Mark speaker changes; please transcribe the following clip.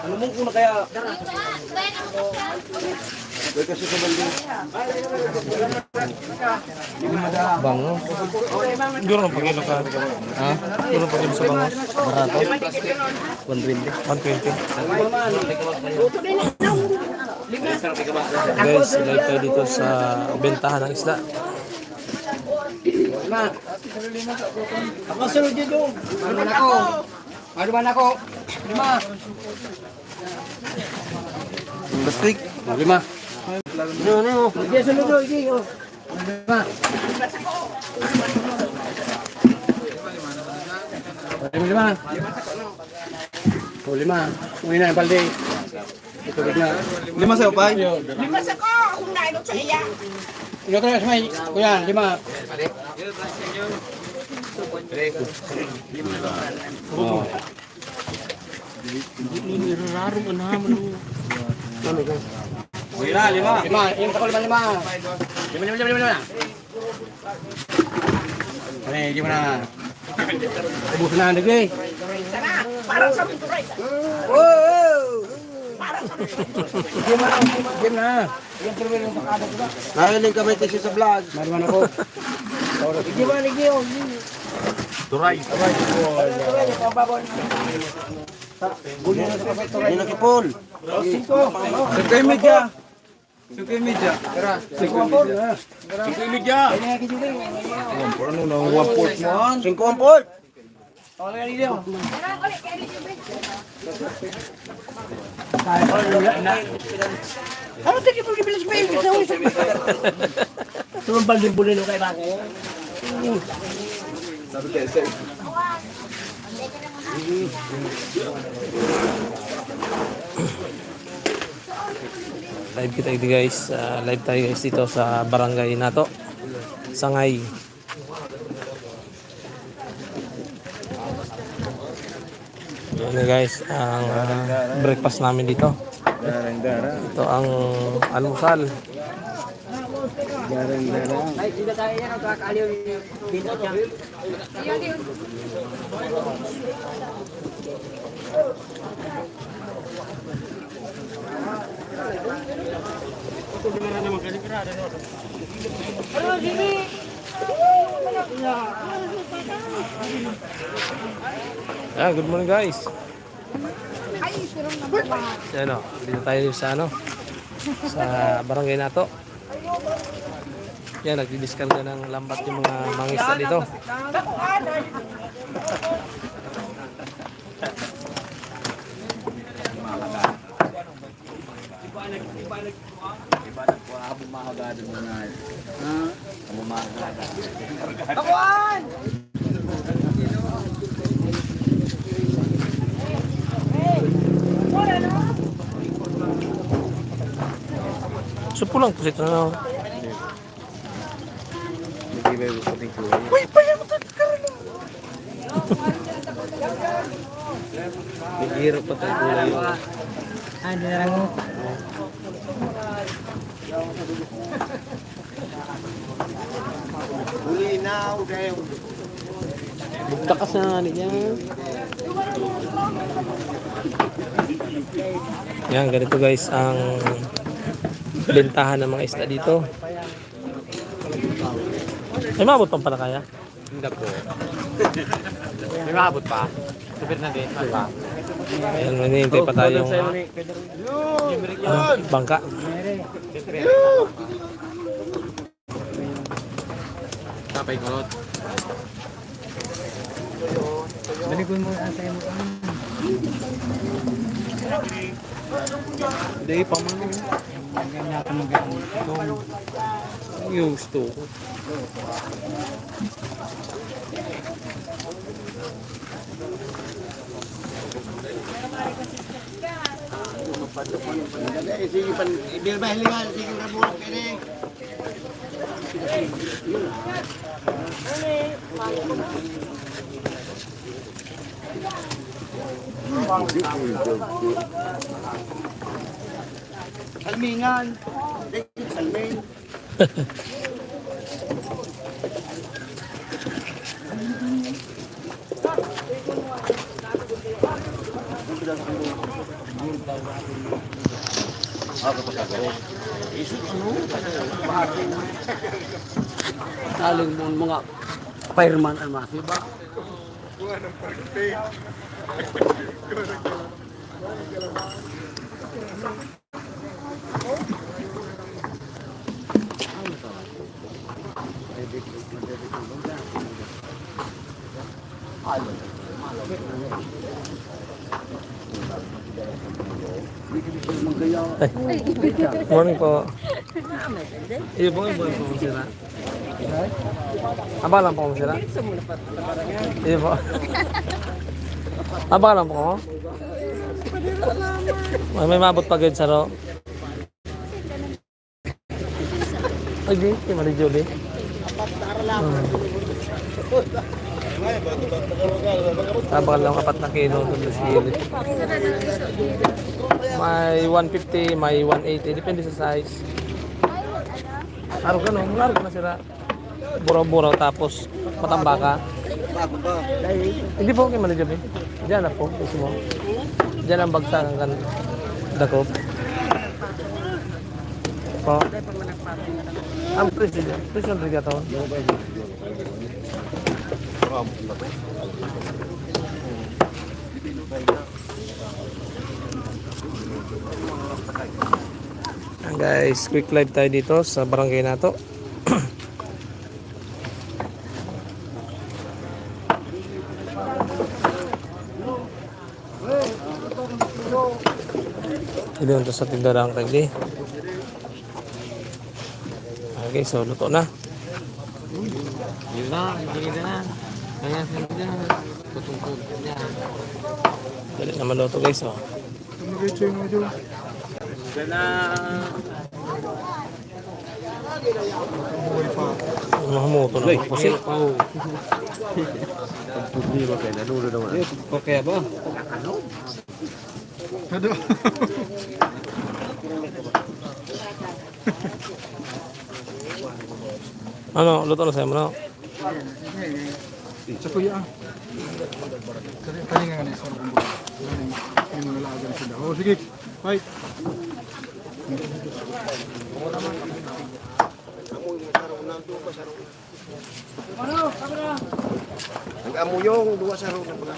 Speaker 1: Ano mo kuna kaya?
Speaker 2: Bango. Duro ng pagkilo ka. Ha? Duro ng pagkilo sa bangos. Barato. 120. 120. Guys, live tayo dito sa bentahan ng isda.
Speaker 1: Ako sunod dito. Ano ako? Ano man ako? 5.
Speaker 2: Bastik.
Speaker 1: 5. Ano? Hindi sunod do, hindi. 5. 5. Uwi na, palde. Ito na.
Speaker 2: 5 sa'yo, Pai.
Speaker 3: 5 sa ko, kung nainot sa iya.
Speaker 1: Ito na, may. Kuya, 5. Oh.
Speaker 2: Uy na, 5.
Speaker 1: 5. Yung ako 5. 5. Ano, di mo na. Ubus na ang dagay.
Speaker 3: Sana, para sa mga
Speaker 1: Wow!
Speaker 3: para sa
Speaker 1: Game na. Yung primero yung pakada ko ba?
Speaker 2: Nahiling kami tisi sa vlog.
Speaker 1: Mariman ako. Hindi ba, hindi yun.
Speaker 2: Turay. Hindi nakipol.
Speaker 1: 5 media. 5 media. Tara. 5 media.
Speaker 2: Ano na, 1 port mo?
Speaker 1: 5 port. Ano yan dito? Ano tingin mo kibilis ba yung isa? Tulong balding-bulin mo kay Bakay.
Speaker 2: Sabi kayo, sir.
Speaker 4: Live kita dito guys. Live tayo guys dito sa barangay Nato. Sangay. Yan guys, ang breakfast namin dito. Ito ang almusal.
Speaker 1: Ay, dito tayo yan. Kakaliw dito niya.
Speaker 4: Good morning guys. Yan o, dito tayo sa sa barangay Nato. Yan, nagdi-discount ng lambat yung mga mangista dito. So pulang po ito na.
Speaker 3: Uy, paya mo ito, karano.
Speaker 4: Naghihirap pa tayo kulay yun.
Speaker 1: Ano na lang mo?
Speaker 2: Huli na, okay.
Speaker 4: Bugtakas na nga niya. Yan, ganito guys ang bentahan ng mga isda dito. May maabot pang pala kaya?
Speaker 2: Hindi po. May maabot pa. Super na din.
Speaker 4: Ayan, hinihintay pa tayong bangka.
Speaker 2: Tapay kulot.
Speaker 1: Balikon mo ang sayo mo.
Speaker 2: Hindi pa man.
Speaker 1: Ganyan natin mag-ano.
Speaker 2: Yung gusto ko.
Speaker 1: Sige pan, ibig ba hilingan, sige na buwan kini. Salmingan. Salmin. Saling mo mga fireman ang mga ba?
Speaker 4: Morning po. Iyo po yung buhay po mo sila. Abalan po mo sila. Iyo po. Abalan po mo. May mabot pa gawin sa ro. Ay, di. Di mali Julie. Abang lang 4 na kilo doon sa gilid. May 150, may 180. Depende sa size. Araw ka no? Araw ka na sila. Buraw-buraw tapos matambaka. Hindi po kayo manager eh. Diyan na po. Mismo. Diyan ang bagsakan kan dako. Po. Ang president. President rin ito. Guys, quick live tayo dito sa barangay nato. Ito sa tindahan kay. Okay, so luto na.
Speaker 2: Yun na, makikita na. Kaya sa dyan. Tutungkog niya.
Speaker 4: Dali na maluto guys, oh. Mahamuto na pusit.
Speaker 3: Problema kayo, nanulo naman.
Speaker 2: Okay ba?
Speaker 4: Ano, luto na sa'yo mo na.
Speaker 5: Sa kuya. Kali nga nga sa kumbo. Yung mga laagan sila. Oh, sige. Bye.
Speaker 3: Ang amuyong, 2 sa ro na pala.